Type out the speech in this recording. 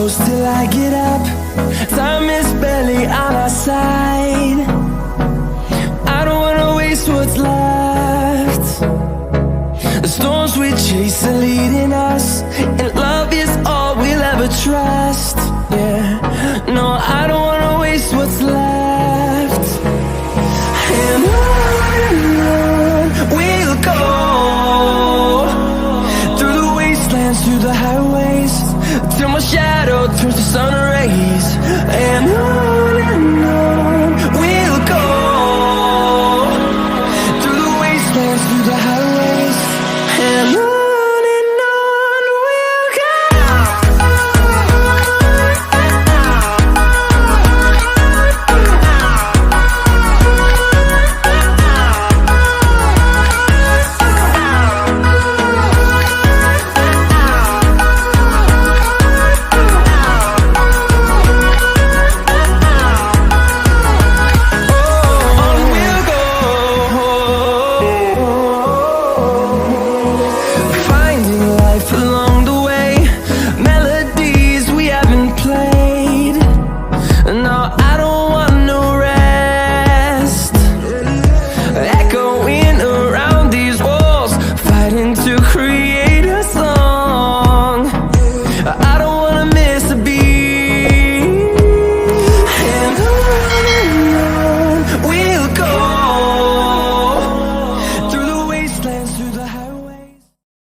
close till I get up. Time is barely on our side. I don't wanna waste what's left. The storms we chase are leading us, and love is all we'll ever trust. Yeah, no, I don't wanna waste what's left. And on we'll go, through the wastelands, through the highways, till my shadow turns to sun rays. And on